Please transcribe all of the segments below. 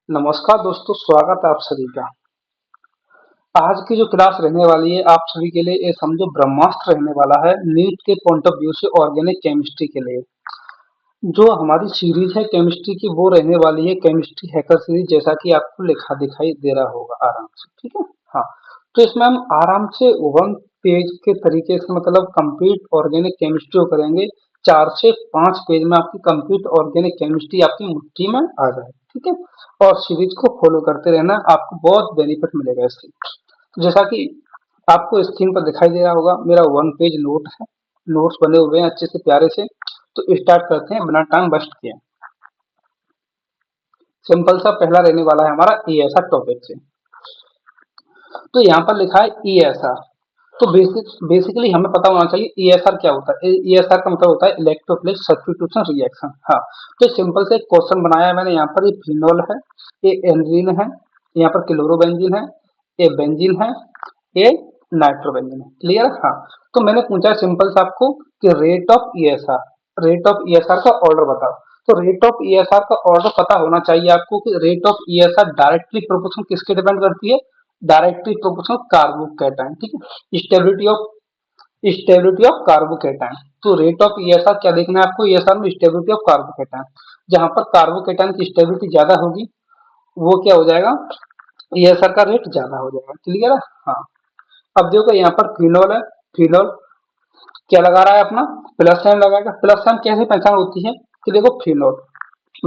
नमस्कार दोस्तों, स्वागत है आप सभी का। आज की जो क्लास रहने वाली है आप सभी के लिए ये समझो ब्रह्मास्त्र रहने वाला है नीट के पॉइंट ऑफ व्यू से ऑर्गेनिक केमिस्ट्री के लिए। जो हमारी सीरीज है केमिस्ट्री की वो रहने वाली है केमिस्ट्री हैकर सीरीज, जैसा कि आपको लिखा दिखाई दे रहा होगा आराम से। ठीक है। हाँ, तो इसमें हम आराम से वन पेज के तरीके से मतलब कंप्लीट ऑर्गेनिक केमिस्ट्री को करेंगे। 4 से 5 पेज में आपकी कंप्लीट ऑर्गेनिक केमिस्ट्री आपकी मुट्ठी में आ जाए। ठीक है। और सीरीज को फॉलो करते रहना, आपको बहुत बेनिफिट मिलेगा इससे। जैसा कि आपको स्क्रीन पर दिखाई दे रहा होगा, मेरा वन पेज नोट है, नोट्स बने हुए हैं अच्छे से प्यारे से। तो स्टार्ट करते हैं बिना टाइम वेस्ट किए। सिंपल सा पहला रहने वाला है हमारा ईएसआर टॉपिक से। तो यहाँ पर लिखा है ईएसआर। तो बेसिकली हमें पता होना चाहिए ईएसआर क्या होता है। ईएसआर का मतलब होता है इलेक्ट्रोफिलिक सब्स्टिट्यूशन रिएक्शन। हाँ, तो सिंपल से एक क्वेश्चन बनाया है मैंने। यहाँ पर ये फिनोल है, ये एनजीन है, यहाँ पर क्लोरोबेंजीन है, ये बेंजीन है, ये नाइट्रोबेंजीन है। क्लियर। हाँ, तो मैंने पूछा सिंपल सा आपको कि रेट ऑफ ईएसआर का ऑर्डर बताओ। तो रेट ऑफ ईएसआर का ऑर्डर पता होना चाहिए आपको कि rate of ESR directly proportional किसके डिपेंड करती है, डायरेक्टली प्रोपोर्शनल कार्बोकैटायन। ठीक है। Stability of carbocation. तो रेट ऑफ ईएसआर क्या देखना है आपको, ईएसआर में स्टेबिलिटी ऑफ कार्बोकैटायन। जहां पर कार्बोकैटायन की स्टेबिलिटी ज्यादा होगी वो क्या हो जाएगा, ईएसआर का रेट ज्यादा हो जाएगा। क्लियर है। हाँ, अब देखो यहाँ पर फिनोल है। फिनोल क्या लगा रहा है अपना, प्लस साइन लगाएगा। प्लस साइन कैसे पहचान होती है कि देखो फिनोल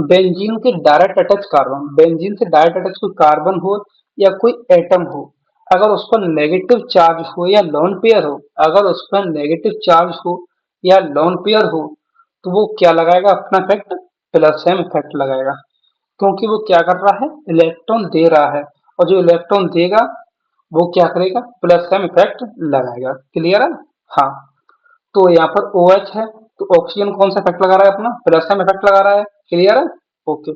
बेंजीन के डायरेक्ट अटैच कार्बन, बेंजीन से डायरेक्ट अटैच कोई कार्बन हो या कोई एटम हो, अगर उस पर नेगेटिव चार्ज हो या लोन पेयर हो, अगर उस पर नेगेटिव चार्ज हो या लोन पेयर हो, तो वो क्या लगाएगा अपना इफेक्ट, प्लस सेम इफेक्ट लगाएगा। क्योंकि वो क्या कर रहा है, इलेक्ट्रॉन दे रहा है, और जो इलेक्ट्रॉन देगा वो क्या करेगा, प्लस सेम इफेक्ट लगाएगा। क्लियर है। हाँ, तो यहाँ पर OH है, तो ऑक्सीजन कौन सा इफेक्ट लगा रहा है अपना, प्लस में इफेक्ट लगा रहा है। क्लियर है। ओके।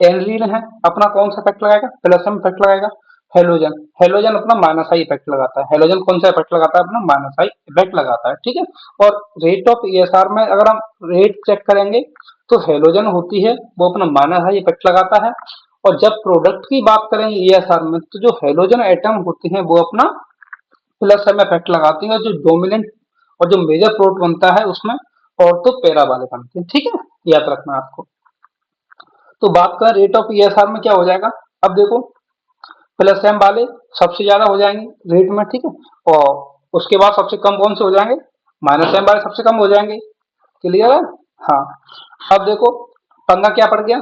एनरीन है, अपना कौन सा इफेक्ट लगाएगा, प्लस में इफेक्ट लगाएगा। हेलोजन, हेलोजन अपना माइनस आई इफेक्ट लगाता है। हेलोजन कौन सा इफेक्ट लगाता है, अपना माइनस आई इफेक्ट लगाता है। ठीक है। और रेट ऑफ ईएसआर में अगर हम रेट चेक करेंगे तो हेलोजन होती है वो अपना माइनस आई इफेक्ट लगाता है। और जब प्रोडक्ट की बात करेंगे ईएसआर में, तो जो हेलोजन एटम होते हैं वो अपना प्लस में इफेक्ट लगाती है। जो डोमिनेंट और जो मेजर प्रोडक्ट बनता है उसमें और तो पैरा वाले बनते हैं। ठीक है, याद रखना आपको। तो बात करें रेट ऑफ ईएसआर में क्या हो जाएगा, अब देखो प्लस एम वाले सबसे ज्यादा हो जाएंगे रेट में। ठीक है। और उसके बाद सबसे कम कौन से हो जाएंगे, माइनस एम वाले सबसे कम हो जाएंगे। क्लियर है। हाँ, अब देखो पंगा क्या पड़ गया,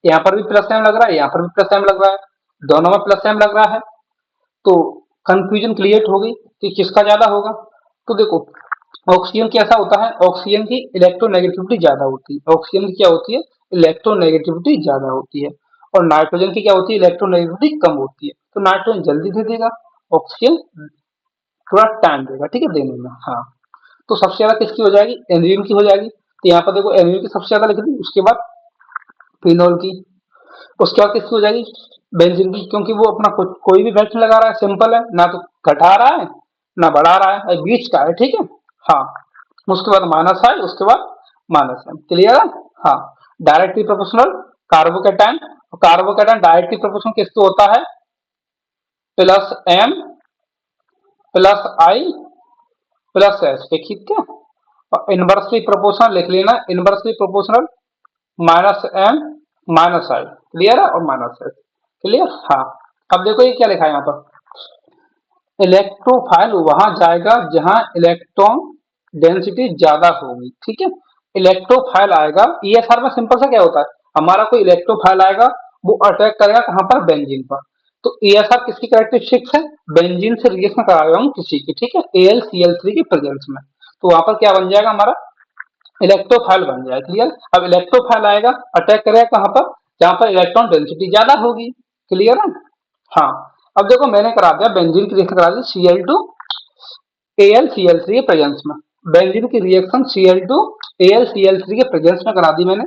यहाँ पर भी प्लस एम लग रहा है, यहाँ पर भी प्लस एम लग रहा है, दोनों में प्लस एम लग रहा है। तो कंफ्यूजन क्रिएट हो गई कि किसका ज्यादा होगा। तो देखो ऑक्सीजन की ऐसा होता है, ऑक्सीजन की इलेक्ट्रोनेगेटिविटी ज्यादा होती है। ऑक्सीजन की क्या होती है, इलेक्ट्रोनेगेटिविटी ज्यादा होती है। और नाइट्रोजन की क्या होती है, इलेक्ट्रोनेगेटिविटी कम होती है। तो नाइट्रोजन जल्दी दे देगा, ऑक्सीजन थोड़ा टाइम देगा। ठीक है, देने में। हाँ, तो सबसे ज्यादा किसकी हो जाएगी, एनजीन की हो जाएगी। तो यहाँ पर देखो एनजीन की सबसे ज्यादा लिख दी, उसके बाद फिनोल की, उसके बाद किसकी हो जाएगी, बेंजीन की। क्योंकि वो अपना कोई भी वैक्यूम लगा रहा है, सिंपल है, ना तो घटा रहा है ना बढ़ा रहा है, बीच का है। ठीक है। हाँ, उसके बाद माइनस है, उसके बाद माइनस है। क्लियर है। हाँ, directly proportional carbocation, carbocation directly proportional किससे होता है, plus M plus I plus H के। ठीक है। और इनवर्सली प्रोपोर्शनल लिख लेना, inversely proportional minus M minus I. Clear है, और माइनस एच। क्लियर। हाँ, अब देखो ये क्या लिखा है यहाँ पर, इलेक्ट्रोफाइल वहां जाएगा जहां इलेक्ट्रॉन डेंसिटी ज्यादा होगी। ठीक है, इलेक्ट्रोफाइल आएगा। ईएसआर में सिंपल सा क्या होता है, हमारा कोई इलेक्ट्रोफाइल आएगा वो अटैक करेगा कहां पर, बेंजीन पर। तो ईएसआर किसकी कैरेक्टरिस्टिक्स है, बेंजीन से रिएक्शन करा रहा हूं किसी की। ठीक है, AlCl3 के प्रेजेंस में। तो वहां पर क्या बन जाएगा हमारा, इलेक्ट्रोफाइल बन जाएगा। क्लियर। अब इलेक्ट्रोफाइल आएगा अटैक करेगा कहां पर, जहां पर इलेक्ट्रॉन डेंसिटी ज्यादा होगी। क्लियर है। हाँ, अब देखो मैंने करा दिया बेंजीन की रिएक्शन करा दी Cl2 AlCl3 के प्रेजेंस में। बेंजीन की रिएक्शन Cl2 AlCl3 के प्रेजेंस में करा दी मैंने।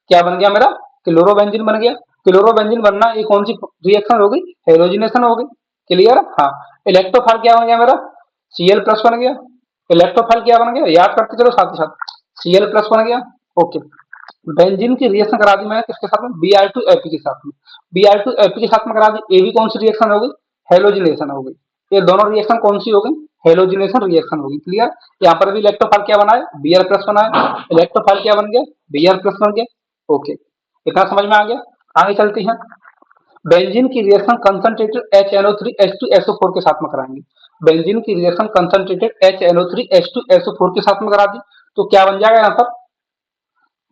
क्या बन गया मेरा, क्लोरोबेंजीन बन गया। क्लोरोबेंजीन बनना ये कौन सी रिएक्शन हो गई, हेलोजिनेशन हो गई। क्लियर है। हाँ, इलेक्ट्रोफाइल क्या बन गया मेरा, Cl प्लस बन गया। इलेक्ट्रोफाइल क्या बन गया, याद करते चलो साथ ही साथ, Cl प्लस बन गया। ओके। बेंजीन की रिएक्शन करा दी मैंने किसके साथ में, Br2Ap के साथ में। Br2Ap के साथ में करा दी, ये भी कौन सी रिएक्शन हो गई, हेलोजिनेशन हो गई। ये दोनों रिएक्शन कौन सी हो गई, हेलोजिनेशन रिएक्शन होगी। क्लियर। यहाँ पर भी इलेक्ट्रोफाइल क्या बना है, Br प्लस बना है। इलेक्ट्रोफाइल क्या बन गया, Br प्लस बन गया। ओके, इतना समझ में आ गया। आगे चलती हैं। बेंजीन की रिएक्शन कंसंट्रेटेड HNO3H2SO4 के साथ में कराएंगे। बेंजीन की रिएक्शन कंसंट्रेटेड HNO3H2SO4 के साथ में करा दी, तो क्या बन जाएगा यहाँ पर,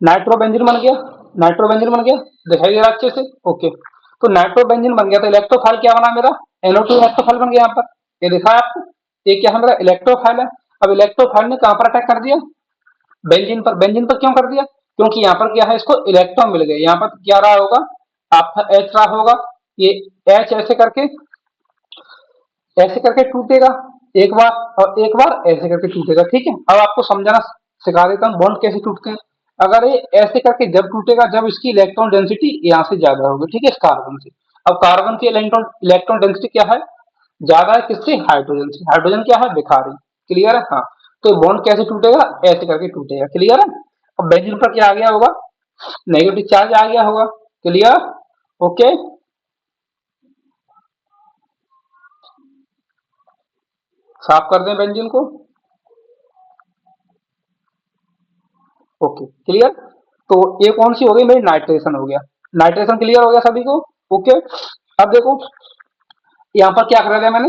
नाइट्रोबेंजीन बन गया। नाइट्रोबेंजीन बन गया, दिखाई दे रहा है अच्छे से। ओके, तो नाइट्रोबेंजीन बन गया, तो इलेक्ट्रोफाइल क्या बना मेरा, NO2 इलेक्ट्रोफाइल बन गया यहाँ पर। ये दिखा है आपको, ये क्या है मेरा, इलेक्ट्रोफाइल है। अब इलेक्ट्रोफाइल ने कहां पर अटैक कर दिया, बेंजीन पर। बेंजीन पर क्यों कर दिया, क्योंकि यहाँ पर क्या है, इसको इलेक्ट्रॉन मिल गए। यहाँ पर क्या रहा होगा, आपका H रहा होगा। ये H ऐसे करके टूटेगा एक बार, और एक बार ऐसे करके टूटेगा। ठीक है, अब आपको समझाना सिखा देता हूँ बॉन्ड कैसे टूटते हैं। अगर ये ऐसे करके जब टूटेगा, जब इसकी इलेक्ट्रॉन डेंसिटी यहाँ से ज्यादा होगी, ठीक है, इस कार्बन से। अब कार्बन की इलेक्ट्रॉन इलेक्ट्रॉन डेंसिटी क्या है, ज्यादा है किससे, हाइड्रोजन से। हाइड्रोजन क्या है, भिखारी। क्लियर है, हाँ। तो बॉन्ड कैसे टूटेगा, ऐसे करके टूटेगा। क्लियर है। अब बेंजीन पर क्या आ गया होगा, नेगेटिव चार्ज आ गया होगा। क्लियर। ओके, साफ कर दें बेंजीन को। Okay, clear. तो ये कौन सी हो गई मेरी, नाइट्रेशन हो गया। नाइट्रेशन क्लियर हो गया सभी को। ओके, अब देखो यहाँ पर क्या कर दिया मैंने,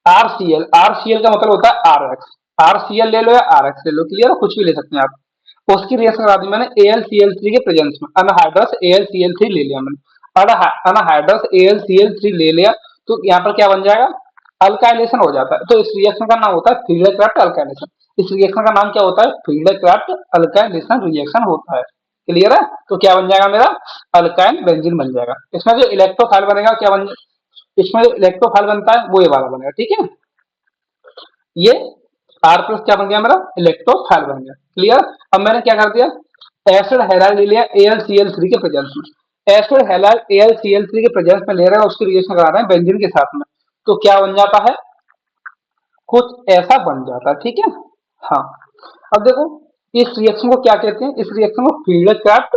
आरसीएल। आरसीएल का मतलब होता है आरएक्स। आरसीएल ले लो या आरएक्स ले लो, क्लियर है, कुछ भी ले सकते हैं आप। उसकी रिएक्शन करा दी मैंने AlCl3 के प्रेजेंस में। अनहाइड्रस AlCl3 ले लिया मैंने। अनहाइड्रस AlCl3 ले लिया, तो यहाँ पर क्या बन जाएगा, अल्काइलेशन हो जाता है। तो इस रिएक्शन का नाम होता है फील्ड क्राफ्ट अल्काइलेशन। इस रिएक्शन का नाम क्या होता है, फील्ड क्राफ्ट अल्काइलेशन रिएक्शन होता है। क्लियर है। तो क्या बन जाएगा मेरा, अल्काइल बेंजीन बन जाएगा। इसमें जो इलेक्ट्रोफाइल बनेगा क्या बन, इसमें जो इलेक्ट्रोफाइल बनता है वो ये वाला बनेगा। ठीक है, ये आर प्लस क्या बन गया मेरा, इलेक्ट्रोफाइल बन गया। क्लियर। अब मैंने क्या कर दिया, एसिड हैलाइड ले लिया AlCl3 के प्रेजेंस में। एसिड हैलाइड AlCl3 के प्रेजेंस में ले रहे हैं, उसकी रिएक्शन करा रहे हैं बेंजीन के साथ में। तो क्या बन जाता है, कुछ ऐसा बन जाता है। ठीक है, हाँ। अब देखो, इस रिएक्शन को क्या कहते हैं, इस रिएक्शन को फील्ड क्राफ्ट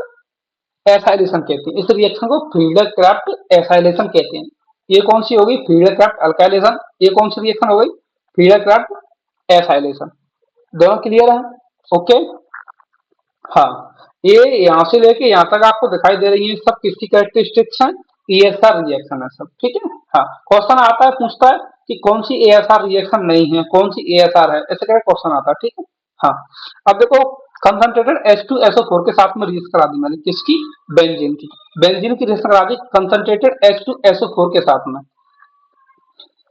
एसाइलेशन कहते हैं। इस रिएक्शन को फील्ड क्राफ्ट एसाइलेशन कहते हैं। ये कौन सी होगी, फील्ड क्राफ्ट अल्काइलेशन। ये कौन सी रिएक्शन हो गई, फील्ड क्राफ्ट एसाइलेशन। दोनों क्लियर है। ओके, हाँ। ये यहाँ से लेके यहाँ तक आपको दिखाई दे रही है, सब किसकी कैरेक्टरिस्टिक्स हैं, ESR रिएक्शन है सब। ठीक है, हाँ। क्वेश्चन आता है, पूछता है कि कौन सी ASR रिएक्शन नहीं है, कौन सी ASR है, ऐसे करके क्वेश्चन आता है। ठीक है, हाँ। अब देखो, कंसंट्रेटेड H2SO4 के साथ में रिएक्शन करा दी मैंने, किसकी, बेंजीन की। बेंजीन की रिएक्शन करा दी कंसंट्रेटेड H2SO4 के साथ में।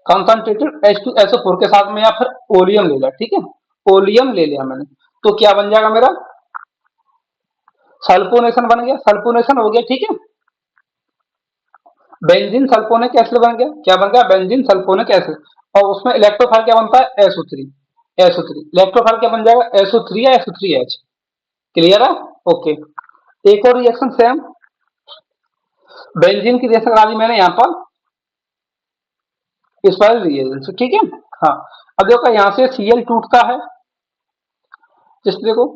कंसंट्रेटेड H2SO4 के साथ में, या फिर ओलियम ले लिया। ठीक है, ओलियम ले लिया मैंने, तो क्या बन जाएगा मेरा, सल्फोनेशन बन गया। सल्फोनेशन हो गया। ठीक है, बेंजीन सल्फोनिक एसिड बन गया। क्या बन गया, बेंजीन सल्फोनिक एसिड। और उसमें इलेक्ट्रोफाइल क्या बनता है, SO3। SO3 इलेक्ट्रोफाइल क्या बन जाएगा, SO3 या SO3H। क्लियर है। ओके, एक और रिएक्शन सेम, बेंजीन की रिएक्शन करा दी मैंने यहाँ पर इस वाले रिएक्शन से। ठीक है, हाँ। अब देखो यहाँ से Cl टूटता है, जैसे देखो,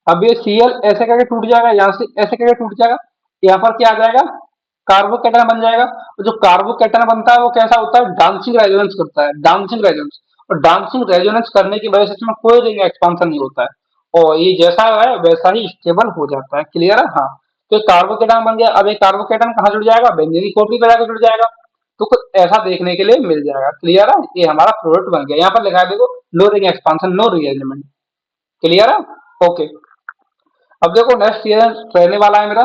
अब ये Cl ऐसे करके टूट जाएगा, यहाँ से ऐसे करके टूट जाएगा। यहाँ पर क्या आ जाएगा, कार्बोकेटन बन जाएगा। और जो कार्बोकेटन बनता है वो कैसा होता है, डांसिंग रेजोनेंस करता है, डांसिंग रेजोनेंस। और डांसिंग रेजोनेंस करने की वजह से इसमें कोई रिंग एक्सपांशन नहीं होता है, और ये जैसा है वैसा ही स्टेबल हो जाता है। क्लियर है, हाँ। तो कार्बोकेटन बन गया। अब एक कार्बोकेटन कहाँ जुड़ जाएगा, बेंजीन की कोटली पे जाकर जुड़ जाएगा। तो कुछ ऐसा देखने के लिए मिल जाएगा। क्लियर है, ये हमारा प्रोडक्ट बन गया। यहाँ पर लिखा है देखो, no ring expansion, no rearrangement. Clear है। ओके, अब देखो नेक्स्ट ये रहने वाला है मेरा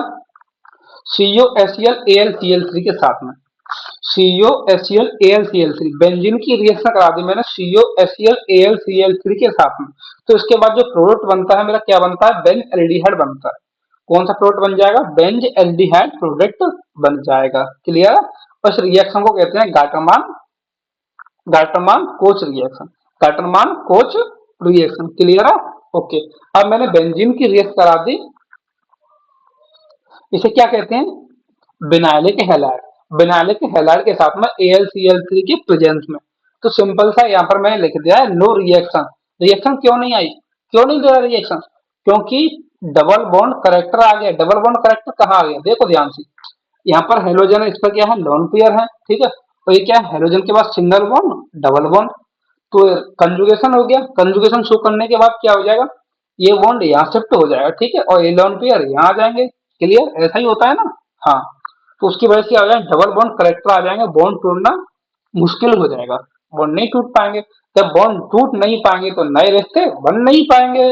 COHCl के साथ में। COHCl बेंजीन की रिएक्शन करा दी मैंने COHCl के साथ में। तो इसके बाद जो प्रोडक्ट बनता है मेरा, क्या बनता है, बेंज एल्डिहाइड बनता है। कौन सा प्रोडक्ट बन जाएगा, बेंज एल्डिहाइड प्रोडक्ट बन जाएगा। क्लियर है। उस रिएक्शन को कहते हैं Gattermann Gattermann coach reaction. Gattermann coach reaction. Clear है। ओके, अब मैंने बेंजीन की रिएक्शन करा दी, इसे क्या कहते हैं, विनाइलिक हैलाइड। विनाइलिक हैलाइड के साथ में AlCl3 के प्रेजेंस में। तो सिंपल सा यहाँ पर मैंने लिख दिया है नो रिएक्शन। रिएक्शन क्यों नहीं आई, क्यों नहीं दे रहा रिएक्शन? क्योंकि डबल बॉन्ड करेक्टर आ गया। डबल बॉन्ड करेक्टर कहाँ आ गया, देखो ध्यान से। यहाँ पर हेलोजन है, इस पर क्या है, लोन पेयर है, ठीक है। तो ये क्या है, हेलोजन के बाद सिंगल बॉन्ड डबल बॉन्ड, तो कंजुगेशन हो गया। कंजुगेशन शो करने के बाद क्या हो जाएगा, ये बॉन्ड यहाँ शिफ्ट हो जाएगा, ठीक है, और ये लोन पेयर यहाँ आ जाएंगे। क्लियर, ऐसा ही होता है ना। हाँ, तो उसकी वजह से क्या हो जाएगा, डबल बॉन्ड करेक्टर आ जाएंगे, बॉन्ड तोड़ना मुश्किल हो जाएगा, बॉन्ड नहीं टूट पाएंगे। जब बॉन्ड टूट नहीं पाएंगे तो नए रिश्ते बन नहीं पाएंगे।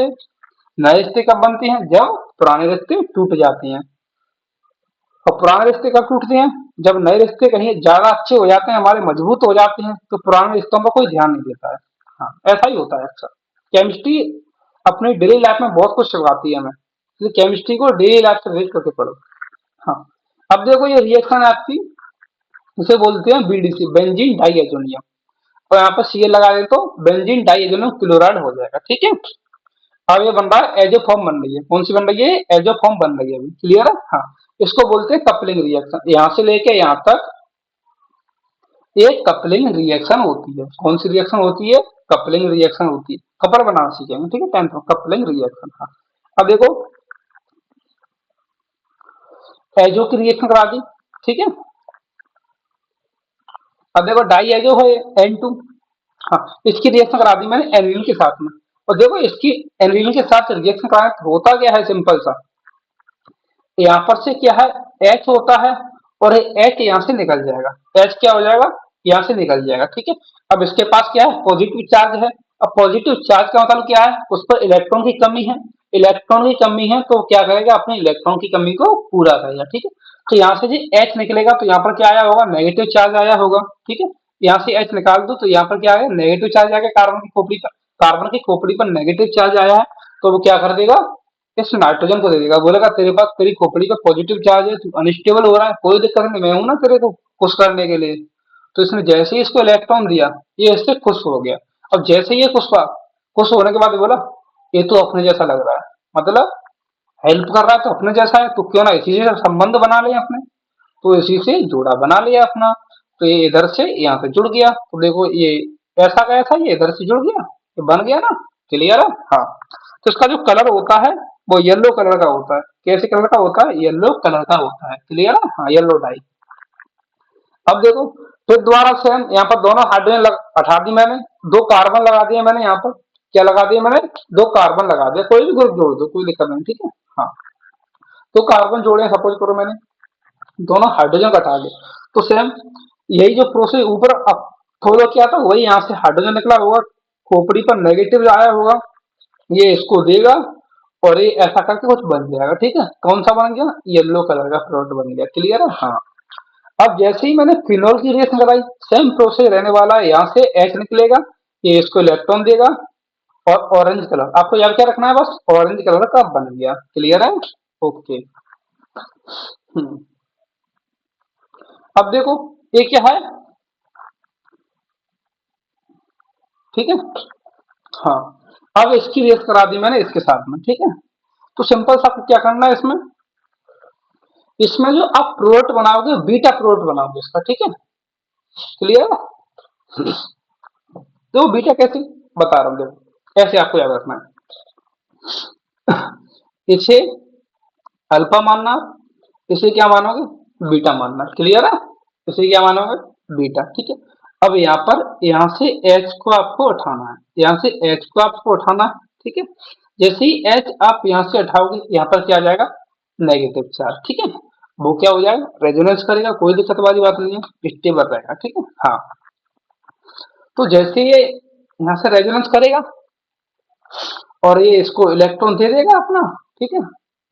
नए रिश्ते कब बनते हैं, जब पुराने रिश्ते टूट जाते हैं। और पुराने रिश्ते कब टूटते हैं, जब नए रिश्ते कहीं ज्यादा अच्छे हो जाते हैं, हमारे मजबूत हो जाते हैं, तो पुराने रिश्तों पर कोई ध्यान नहीं देता है। हाँ, ऐसा ही होता है अक्सर। केमिस्ट्री अपनी डेली लाइफ में बहुत कुछ सिखाती है हमें, इसलिए केमिस्ट्री को डेली लाइफ से रिलेट करके पढ़ो। हाँ, अब देखो ये रिएक्शन है आपकी, इसे बोलते हैं बीडीसी, बेंजीन डाइएजोनियम। और यहाँ पर सी लगा दे तो बेंजीन डाइएजोनियम क्लोराइड हो जाएगा, ठीक है। अब ये बन रहा है, एजो फॉर्म बन रही है, कौन सी बन रही है, एजो फॉर्म बन रही है अभी। क्लियर है, हाँ। इसको बोलते हैं कपलिंग रिएक्शन। यहाँ से लेके यहाँ तक एक कपलिंग रिएक्शन होती है। कौन सी रिएक्शन होती है, कपलिंग रिएक्शन होती है। कपल बनाना सीखेंगे, ठीक है, 10th में कपलिंग रिएक्शन। हाँ, अब देखो एजो की रिएक्शन करा दी, ठीक है। अब देखो डाई एजो है N2। हाँ, इसकी रिएक्शन करा दी मैंने एनिलीन के साथ में। और देखो इसकी एनिलीन के साथ रिएक्शन कराना तो होता क्या है, सिंपल सा। यहाँ पर से क्या है, H होता है, और H यहाँ से निकल जाएगा। H क्या हो जाएगा, यहाँ से निकल जाएगा, ठीक है। अब इसके पास क्या है, पॉजिटिव चार्ज है। अब पॉजिटिव चार्ज का मतलब क्या है, उस पर इलेक्ट्रॉन की कमी है। इलेक्ट्रॉन की कमी है तो क्या करेगा, अपने इलेक्ट्रॉन की कमी को पूरा करेगा, ठीक है। तो यहाँ से जी H निकलेगा तो यहाँ पर क्या आया होगा, नेगेटिव चार्ज आया होगा, ठीक है। यहाँ से H निकाल दो तो यहाँ पर क्या आया, नेगेटिव चार्ज आ गया कार्बन की खोपड़ी पर। कार्बन की खोपड़ी पर नेगेटिव चार्ज आया है, तो वो क्या कर देगा, इस नाइट्रोजन को दे देगा। बोलेगा तेरे पास, तेरी खोपड़ी पर पॉजिटिव चार्ज है, तू अनस्टेबल हो रहा है, कोई दिक्कत नहीं, मैं हूं ना तेरे को खुश करने के लिए। तो इसने जैसे ही इसको इलेक्ट्रॉन दिया, ये इससे खुश हो गया। अब जैसे ही ये खुश हुआ, खुश होने के बाद ये बोला ये तो अपने जैसा लग रहा है, मतलब हेल्प कर रहा है तो अपने जैसा है, तो क्यों ना इसी से संबंध बना ले अपने। तो इसी से जोड़ा बना लिया अपना। तो ये इधर से यहाँ से जुड़ गया, तो देखो ये ऐसा गया था, ये इधर से जुड़ गया, ये बन गया ना। क्लियर है, हाँ। तो इसका जो कलर होता है वो येलो कलर का होता है। कैसे कलर का होता है, येलो कलर का होता है। क्लियर है, हाँ, येलो डाई। अब देखो फिर दोबारा सेम, यहाँ पर दोनों हाइड्रोजन हटा दी मैंने, दो कार्बन लगा दिए मैंने। यहाँ पर क्या लगा दिया मैंने, दो कार्बन लगा दिया, कोई भी ग्रुप जोड़ दो, कोई दिक्कत नहीं, ठीक है। हाँ, तो कार्बन जोड़े सपोज करो मैंने, दोनों हाइड्रोजन हटा दिए। तो सेम यही जो प्रोसेस ऊपर अब फॉलो किया था, वही यहाँ से हाइड्रोजन निकला होगा, खोपड़ी पर नेगेटिव आया होगा, ये इसको देगा, और ये ऐसा करके कुछ बन जाएगा, ठीक है। कौन सा बन गया, येलो कलर का प्रोडक्ट बन गया। क्लियर है, हाँ। अब जैसे ही मैंने फिनोल की रिएक्शन कराई, सेम प्रोसेस रहने वाला है। यहाँ से H निकलेगा, ये इसको इलेक्ट्रॉन देगा, और ऑरेंज कलर आपको याद क्या रखना है, बस ऑरेंज कलर का बन गया। क्लियर है, ओके। अब देखो ये क्या है, ठीक है, हाँ। अब इसकी रेस करा दी मैंने इसके साथ में, ठीक है। तो सिंपल सा आपको क्या करना है इसमें, इसमें जो आप प्रोडक्ट बनाओगे बीटा प्रोडक्ट बनाओगे इसका, ठीक है। क्लियर है, तो बीटा कैसे बता रहा हूँ, देखो ऐसे आपको याद रखना है। इसे अल्फा मानना, इसे क्या मानोगे, बीटा मानना। क्लियर है, इसे क्या मानोगे, बीटा, ठीक है। अब यहाँ पर, यहाँ से H को आपको उठाना है, यहाँ से H को आपको उठाना है, ठीक है। जैसे ही H आप यहाँ से उठाओगे, यहाँ पर क्या आ जाएगा, नेगेटिव चार्ज, ठीक है। वो क्या हो जाएगा, रेजोनेंस करेगा, कोई दिक्कत वाली बात नहीं है, स्टेबल रहेगा, ठीक है, हाँ। तो जैसे ये यहाँ से रेजोनेंस करेगा, और ये इसको इलेक्ट्रॉन दे देगा अपना, ठीक है।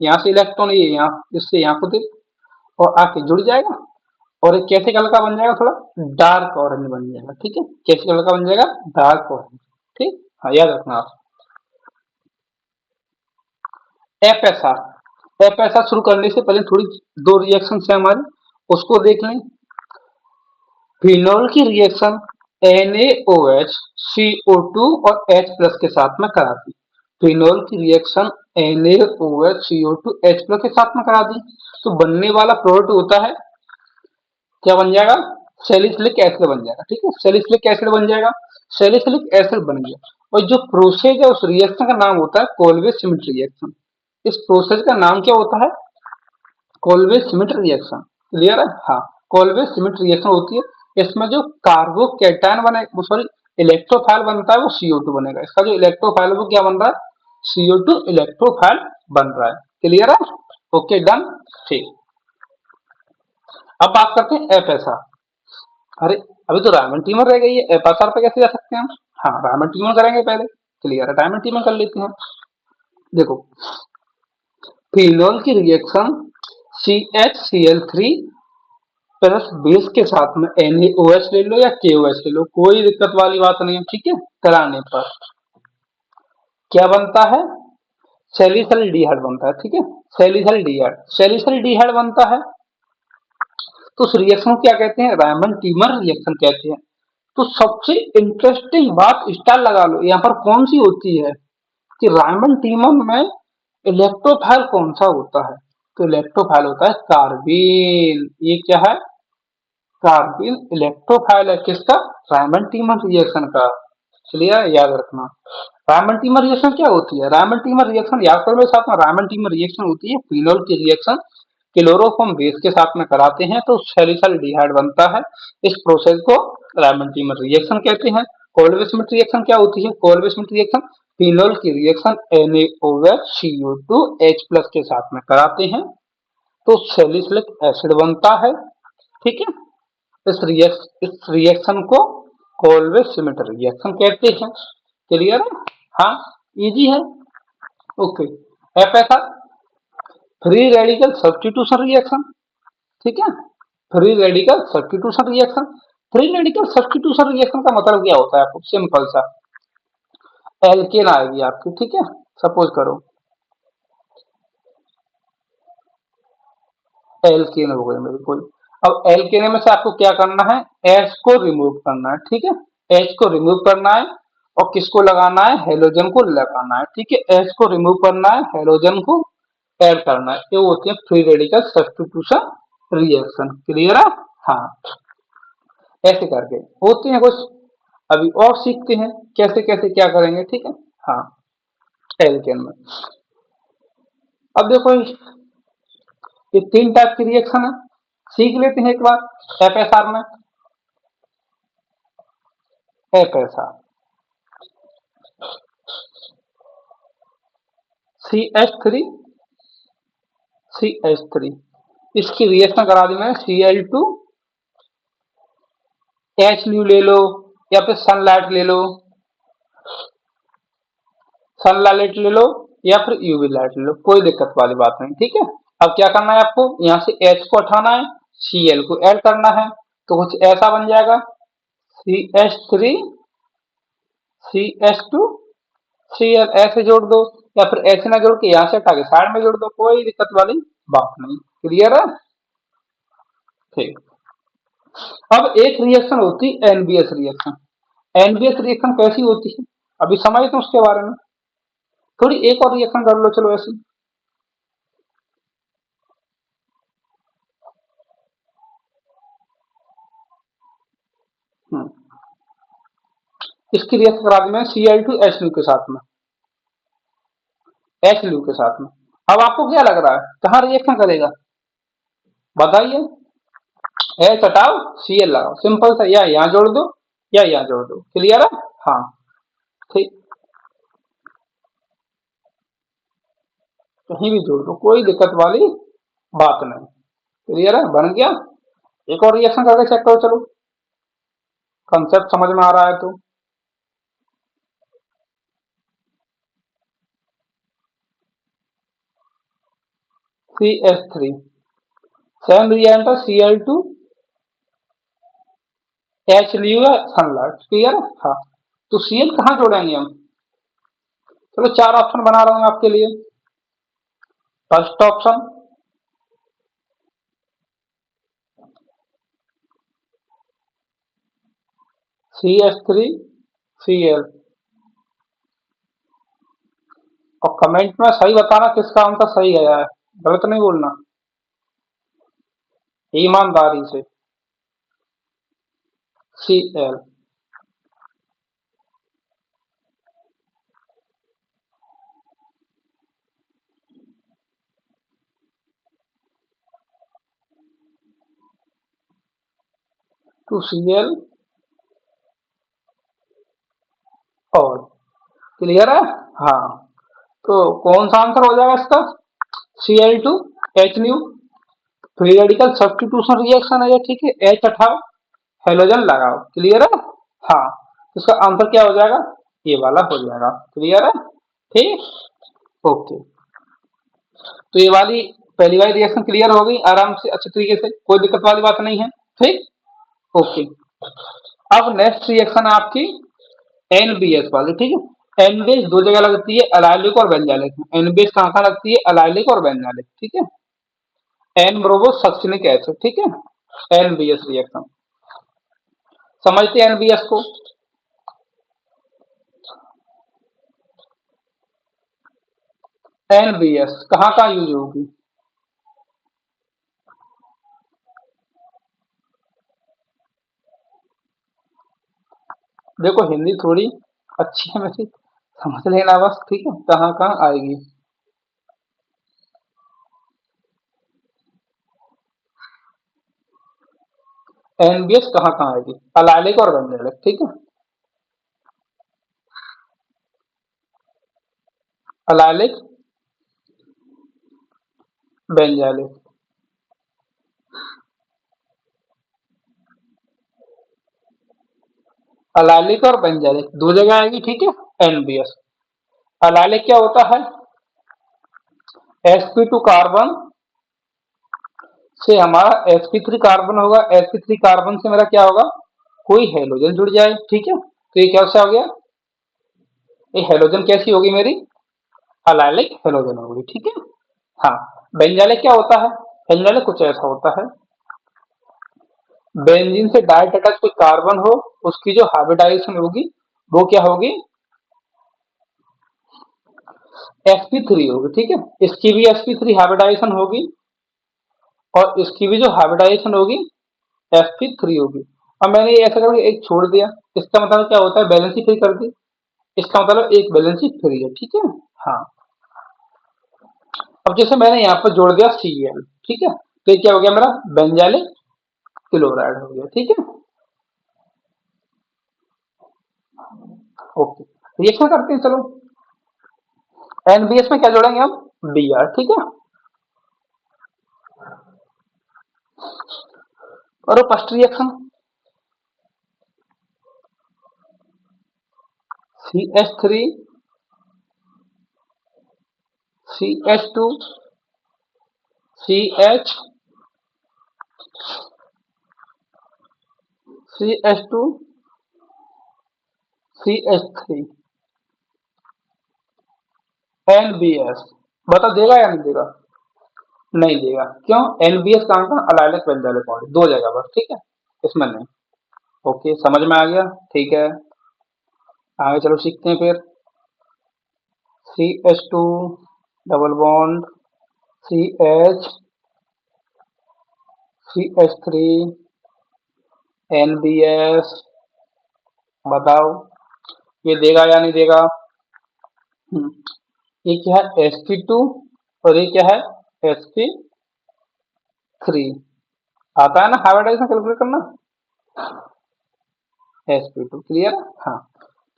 यहाँ से इलेक्ट्रॉन ये यहाँ इससे यहाँ को दे, और आके जुड़ जाएगा, और एक कैसे कलर का बन जाएगा, थोड़ा डार्क ऑरेंज बन जाएगा, ठीक है। कैसे कलर का बन जाएगा, डार्क ऑरेंज, ठीक। हाँ, याद रखना आप। एफ एस आर शुरू करने से पहले थोड़ी दो रिएक्शन है हमारी, उसको देख लें। फिनोल की रिएक्शन NaOH CO2 और H प्लस के साथ में करा दी। फिनोल की reaction NaOH CO2 H plus के साथ में करा दी, तो बनने वाला प्रोडक्ट होता है, क्या बन जाएगा, सैलिसिलिक एसिड बन जाएगा, ठीक है। सैलिसिलिक एसिड बन जाएगा, सैलिसिलिक एसिड बन गया। और जो प्रोसेस है उस रिएक्शन का नाम होता है कोलवे श्मिट रिएक्शन। इस प्रोसेस का नाम क्या होता है? Colway Schmidt reaction. क्लियर है? हाँ, कोलवे श्मिट रिएक्शन होती है। इसमें जो कार्बोकेटायन बने, सॉरी, इलेक्ट्रोफाइल बनता है वो CO2 बनेगा। इसका जो इलेक्ट्रोफाइल वो क्या बन रहा है? CO2 इलेक्ट्रोफाइल बन रहा है। क्लियर है? Okay, done. ठीक। अब बात करते हैं एपैसा। अरे, अभी तो रायमंड टीमर रह गई है, एपैसार पे कैसे जा सकते हैं हम? हाँ, रायमंड टीमर करेंगे पहले। क्लियर है? रायमंड टीमर कर लेते हैं। देखो, फिनोल की reaction CH Cl3 plus base के साथ में NaOH ले लो या KOH ले लो, कोई दिक्कत वाली बात नहीं है। ठीक है? कराने पर क्या बनता है? सैलिसल्डिहाइड बनता है। ठीक है? सैलिसल्डिहाइड बनता है। तो उस रिएक्शन को क्या कहते हैं? रायमंड टीमर रिएक्शन कहते हैं। तो सबसे इंटरेस्टिंग बात स्टार लगा लो, यहाँ पर कौन सी होती है कि रायमंड टीमर में इलेक्ट्रोफाइल कौन सा होता है? तो इलेक्ट्रोफाइल होता है कार्बीन। ये क्या है? कार्बन इलेक्ट्रोफाइल है किसका? रायमंड टीमर रिएक्शन का। क्लियर? याद रखना। रायमंड टीमर रिएक्शन क्या होती है? रायमंड टीमर रिएक्शन याद करो मेरे साथ में। रायमंड टीमर रिएक्शन होती है फिनोल की रिएक्शन क्लोरोफॉर्म बेस के साथ में कराते हैं तो सैलिसल्डिहाइड बनता है। इस प्रोसेस को रायमंड टीमर रिएक्शन कहते हैं। कोल्ड स्मिथ रिएक्शन क्या होती है? कोल्ड स्मिथ रिएक्शन फिनोल की रिएक्शन NaOH CO2H प्लस के साथ में कराते हैं तो सैलिसिलिक एसिड बनता है। ठीक है? इस रिएक्शन को कोल्वे सिमेट रिएक्शन कहते हैं। क्लियर है? हाँ, इजी है। ओके। एफ ऐसा फ्री रेडिकल सब्स्टिट्यूशन रिएक्शन। ठीक है? Free radical substitution reaction. Free radical substitution reaction का मतलब क्या होता है? आपको सिंपल सा, एल्केन आएगी आपकी। ठीक है? सपोज करो एल्केन हो गई मेरी कोई। अब एल्केन में से आपको क्या करना है? एच को रिमूव करना है। ठीक है? एच को रिमूव करना है और किसको लगाना है? हेलोजन को लगाना है। ठीक है? एच को रिमूव करना है, हेलोजन को ऐड करना है। ये होती है free radical substitution reaction. Clear है? हाँ, ऐसे करके होते हैं कुछ। अभी और सीखते हैं कैसे कैसे क्या करेंगे। ठीक है? हाँ, एल्केन में अब देखो, ये तीन टाइप की रिएक्शन है, सीख लेते हैं एक बार। एफएसआर में एफएसआर CH3 CH3, इसकी रिएक्शन करा दी मैंने। Cl2H ले लो या फिर सनलाइट ले लो, सनलाइट ले लो या फिर यूवी लाइट ले लो, कोई दिक्कत वाली बात नहीं। ठीक है? अब क्या करना है आपको? यहाँ से H को हटाना है, Cl को ऐड करना है, तो कुछ ऐसा बन जाएगा CH3CH2Cl। ऐसे जोड़ दो या फिर ऐसे ना जोड़ के यहाँ से हटा के साइड में जोड़ दो, कोई दिक्कत वाली बात नहीं। क्लियर है? ठीक। अब एक रिएक्शन होती है एनबीएस रिएक्शन। एनबीएस रिएक्शन कैसी होती है अभी समझते हैं उसके बारे में। थोड़ी एक और रिएक्शन कर लो, चलो ऐसी। हम्म, इसकी रिएक्शन करा दी मैं Cl2H के साथ में, H के साथ में। अब आपको क्या लग रहा है कहाँ रिएक्शन करेगा? बताइए। H हटाओ, Cl लगाओ, सिंपल सा, या यहाँ जोड़ दो या यहाँ जोड़ दो। क्लियर है? हाँ, ठीक, कहीं भी जोड़ दो, कोई दिक्कत वाली बात नहीं। क्लियर है? बन गया। एक और रिएक्शन करके चेक करो, चलो, कंसेप्ट समझ में आ रहा है तो। CH3 सेम रिएक्टेंट है, Cl2H लियो है सनलाइट। क्लियर है? हाँ, तो Cl कहाँ जोड़ेंगे हम? चलो, चार ऑप्शन बना रहा हूँ आपके लिए। फर्स्ट ऑप्शन CH3Cl, और कमेंट में सही बताना किसका आंसर सही गया है, गलत नहीं बोलना, ईमानदारी से। Cl। 2Cl और क्लियर है। हाँ, तो कौन सा आंसर हो जाएगा इसका? Cl2H free radical substitution reaction है ये, ठीक है। H हटाओ, हेलोजन लगाओ, क्लियर है। हाँ, तो इसका आंसर क्या हो जाएगा? ये वाला हो जाएगा, क्लियर है। ठीक, ओके। तो ये वाली पहली वाली रिएक्शन क्लियर हो गई आराम से, अच्छे तरीके से, कोई दिक्कत वाली बात नहीं है। ठीक, ओके। अब नेक्स्ट रिएक्शन है आपकी एनबीएस वाली, ठीक है। एनबीएस दो जगह लगती है, अलाइलिक और बेंजालिक में। एनबीएस कहाँ कहाँ लगती है? अलाइलिक और बेंजालिक, ठीक है। एन ब्रोमो सक्सिनिक एसिड, ठीक है। एनबीएस रिएक्शन समझते हैं एनबीएस को। एनबीएस कहाँ कहाँ यूज होगी? देखो हिंदी थोड़ी अच्छी है वैसे, समझ लेना बस, ठीक है, कहाँ कहाँ आएगी। एनबीएस कहाँ कहाँ आएगी? अलाइलिक और बेंजालिक, ठीक है। अलाइलिक, बेंजालिक, अलाइलिक और बेंजालिक दो जगह आएगी, ठीक है। एनबीएस अलाइलिक क्या होता है? sp2 कार्बन से हमारा sp3 कार्बन होगा, sp3 कार्बन से मेरा क्या होगा? कोई हेलोजन जुड़ जाए, ठीक है। तो ये कैसा हो गया? ये हेलोजन कैसी होगी मेरी? अलाइलिक हेलोजन होगी, ठीक है। हाँ, बेंजालिक क्या होता है? बेंजालिक कुछ ऐसा होता है, बेंजीन से डायरेक्ट अटैच कोई कार्बन हो, उसकी जो हाइब्रिडाइजेशन होगी वो क्या होगी? sp3 होगी, ठीक है। इसकी भी sp3 हाइब्रिडाइजेशन होगी और इसकी भी जो हाइब्रिडाइजेशन होगी sp3 होगी। अब मैंने ये ऐसा करके एक छोड़ दिया, इसका मतलब क्या होता है? बैलेंस ही फ्री कर दी, इसका मतलब एक बैलेंस ही फ्री है, ठीक है। हाँ, अब जैसे मैंने यहाँ पर जोड़ दिया Cl, ठीक है, तो ये क्या हो गया मेरा? बेंजालिक क्लोराइड हो गया, ठीक है। ओके, रिएक्शन करते हैं चलो। एनबीएस में क्या जोड़ेंगे हम? Br, ठीक है। और first reaction CH3 CH2 CH CH2 CH3 NBS बता देगा या नहीं देगा? नहीं देगा, क्यों? एनबीएस कहाँ का? अलाइलिक बेंजालिक बॉन्ड दो जगह बस, ठीक है, इसमें नहीं। ओके, समझ में आ गया, ठीक है। आगे चलो सीखते हैं फिर। CH2 double bond CH CH3 NBS, बताओ ये देगा या नहीं देगा? हम्म, ये क्या है? sp2 और ये क्या है? sp3। आता है ना हाइब्रिडाइजेशन कैलकुलेट करना? sp2, clear. हाँ,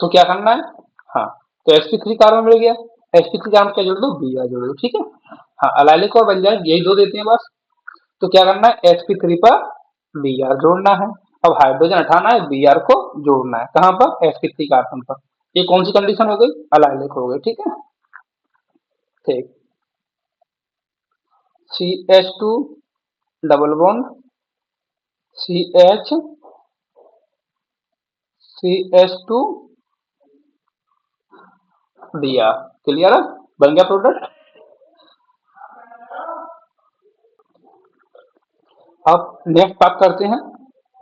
तो क्या करना है? हाँ, तो sp3 कार्बन मिल गया, sp3 कार्बन क्या जोड़ दो? Br जोड़ दो, ठीक है। हाँ, अलाइलिक और बेंजाइलिक यही दो देते हैं बस। तो क्या करना है? sp3 पर Br जोड़ना है। अब हाइड्रोजन हटाना है, Br को जोड़ना है, कहाँ पर? sp3 कार्बन पर। ये कौन सी कंडीशन हो गई? अलाइलिक हो गई, ठीक है। ठीक, CH2 double bond CH CH2 Br, clear है, बन गया प्रोडक्ट। अब नेक्स्ट बात करते हैं,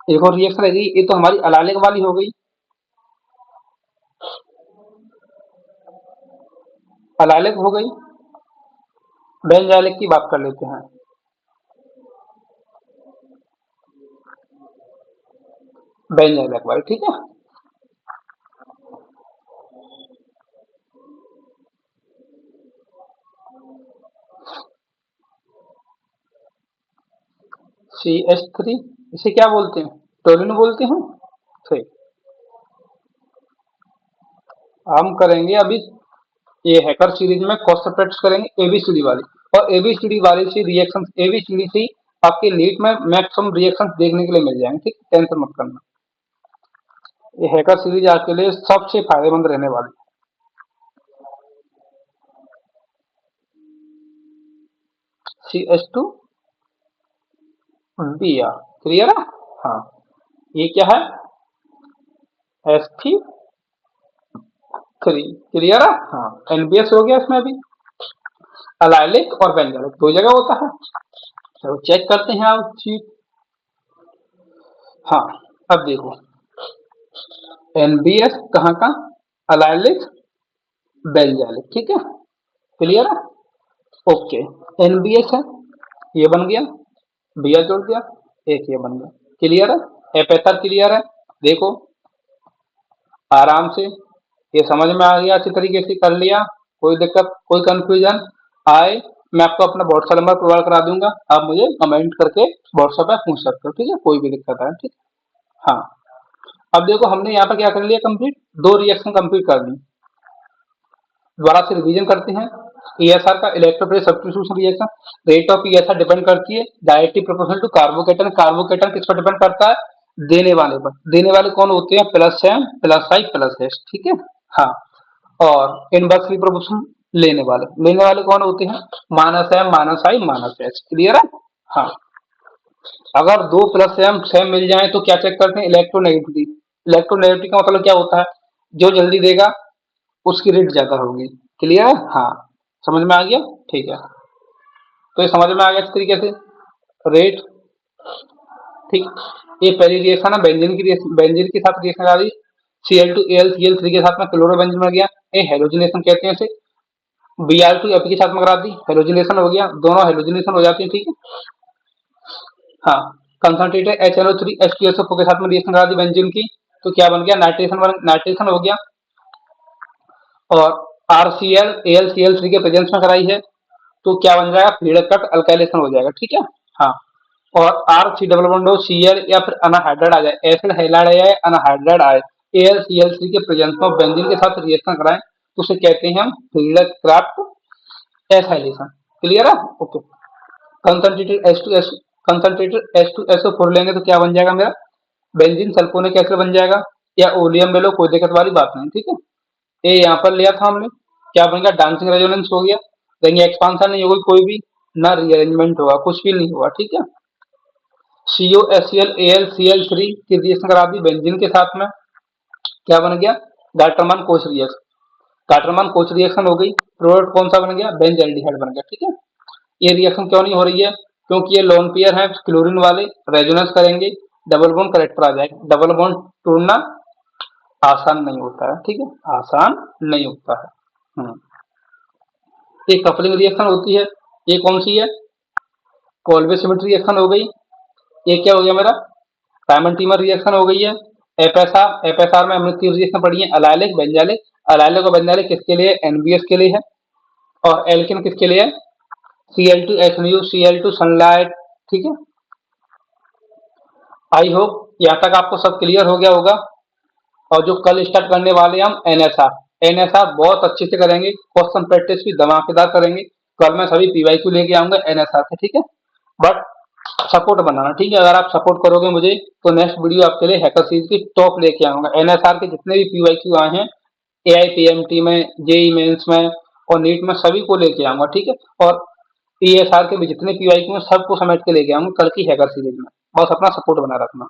एक और रिएक्शन रहेगी, ये तो हमारी अलाइलिक वाली हो गई। अलाइलिक हो गई, बेंजाइलिक की बात कर लेते हैं। बेंजाइलिक वाली, ठीक है। CH3 इसे क्या बोलते हैं? टोलिनो बोलते हैं। ठीक, हम करेंगे अभी ये हैकर सीरीज में क्वेश्चन प्रैक्टिस करेंगे एबीसीडी वाली, और एबीसीडी वाली से रिएक्शन, एबीसीडी से आपके लीड में मैक्सिमम रिएक्शन देखने के लिए मिल जाएंगे। ठीक, टेंशन मत करना, ये हैकर सीरीज आपके लिए सबसे फायदेमंद रहने वाली है। CH2Br, क्लियर है। हाँ, ये क्या है, Sp3, क्लियर है। हाँ, NBS हो गया इसमें। अभी अलाइलिक और बेंजालिक दो जगह होता है, चलो चेक करते हैं आप चीज। हाँ, अब देखो NBS कहाँ का, अलाइलिक बेंजालिक, ठीक है, क्लियर है। ओके, NBS है, ये बन गया, Br जोड़ दिया, एक ये बन गया, क्लियर है। FSR क्लियर है, देखो आराम से ये समझ में आ गया, अच्छी तरीके से कर लिया, कोई दिक्कत कोई कंफ्यूजन आए मैं आपको अपना व्हाट्सएप नंबर प्रोवाइड करा दूंगा, आप मुझे कमेंट करके व्हाट्सएप पे पूछ सकते हो, ठीक है, कोई भी दिक्कत आए, ठीक। हाँ, अब देखो हमने यहाँ पर क्या कर लिया कंप्लीट, दो रिएक्शन कंप्लीट कर दी। दोबारा से रिवीजन करते हैं। ESR का electrophilic substitution reaction, rate of ESR depend करती है directly proportional to carbocation. Carbocation किस पर डिपेंड करता है, देने वाले पर। देने वाले कौन होते हैं, plus M plus I plus S, ठीक है। हाँ, और इनवर्सली प्रोपोर्शनल लेने वाले कौन होते हैं, माइनस एम माइनस आई माइनस एस, क्लियर है। हाँ, अगर दो प्लस एम सेम मिल जाए तो क्या चेक करते हैं, इलेक्ट्रोनेगेटिविटी। इलेक्ट्रोनेगेटिविटी का मतलब क्या होता है, जो जल्दी देगा उसकी रेट ज्यादा होगी, क्लियर है। हाँ, समझ में आ गया, ठीक है। तो ये समझ में आ गया इस तरीके से रेट, ठीक। ये पहली रिएक्शन है बेंजीन की, बेंजीन के साथ रिएक्शन आ रही, Cl2Al Cl3 के साथ में क्लोरोबेंजीन बन गया, ये हेलोजिनेशन कहते हैं इसे। Br2 के साथ में करा दी, हेलोजिनेशन हो गया, दोनों हेलोजिनेशन हो जाती है, ठीक है। हाँ, कंसंट्रेटेड HNO3H2SO4 के साथ में रिएक्शन करा दी बेंजीन की, तो क्या बन गया, नाइट्रेशन हो गया। और RCl AlCl3 के प्रेजेंस में कराई है तो क्या बन जाएगा, फ्रीडम कट अल्काइलेशन हो जाएगा, ठीक है। हाँ, और R3 डबल बॉन्ड हो Cl या फिर अनहाइड्राइड आ जाए, एसिड हैलाइड आए अनहाइड्राइड आए, AlCl3 के प्रेजेंस में बेंजीन के साथ रिएक्शन कराएं तो उसे कहते हैं हम फ्रीडम क्राफ्ट एसाइलेशन, क्लियर है। Okay, concentrated H2S concentrated H2SO4 लेंगे तो क्या बन जाएगा मेरा, बेंजीन सल्फोनिक एसिड बन जाएगा, या ओलियम ले लो, कोई दिक्कत वाली बात नहीं, ठीक है। ये यहाँ पर लिया था हमने, क्या बन गया, डांसिंग रेजोनेंस हो गया, लेकिन एक्सपांशन नहीं होगी कोई भी, ना रीअरेंजमेंट होगा, कुछ भी नहीं होगा, ठीक है। COHCl AlCl3 की रिएक्शन करा दी बेंजीन के साथ में, क्या बन गया, Gattermann coach reaction. Gattermann coach reaction हो गई, प्रोडक्ट कौन सा बन गया, बेंजाल्डिहाइड बन गया, ठीक है। ये रिएक्शन क्यों नहीं हो रही है, क्योंकि ये लोन पेयर है क्लोरीन वाले, रेजोनेंस करेंगे डबल बॉन्ड करेक्टर आ जाएगा, डबल बॉन्ड तोड़ना आसान नहीं होता है, ठीक है, आसान नहीं होता है। एक कपलिंग रिएक्शन होती है, ये कौन सी है, कोल्बे सिमेट्री रिएक्शन हो गई। ये क्या हो गया मेरा, डायमंड टीमर रिएक्शन हो गई है। एफएसआर में हमने तीन रिएक्शन पढ़ी है, अलाइलिक बेंजालिक। अलाइलिक और बेंजालिक किसके लिए, एनबीएस के लिए है। और एल्किन किसके लिए है, Cl2HNO Cl2 सनलाइट, ठीक है। आई होप यहाँ तक आपको सब क्लियर हो गया होगा। और जो कल स्टार्ट करने वाले हम एनएसआर बहुत अच्छे से करेंगे, क्वेश्चन प्रैक्टिस भी धमाकेदार करेंगे। कल मैं सभी पीवाईक्यू लेके आऊंगा एनएसआर से, ठीक है। बट सपोर्ट बनाना, ठीक है, अगर आप सपोर्ट करोगे मुझे तो नेक्स्ट वीडियो आपके लिए हैकर सीरीज की टॉप लेके आऊंगा। एनएसआर के जितने भी पीवाईक्यू आए हैं एआईपीएमटी में, जेई मेंस में और नीट में, सभी को लेके आऊंगा, ठीक है। और ईएसआर के भी जितने पीवाईक्यू हैं सबको समेट के लेके आऊंगा कल की हैकर सीरीज में, बस अपना सपोर्ट बना रखना।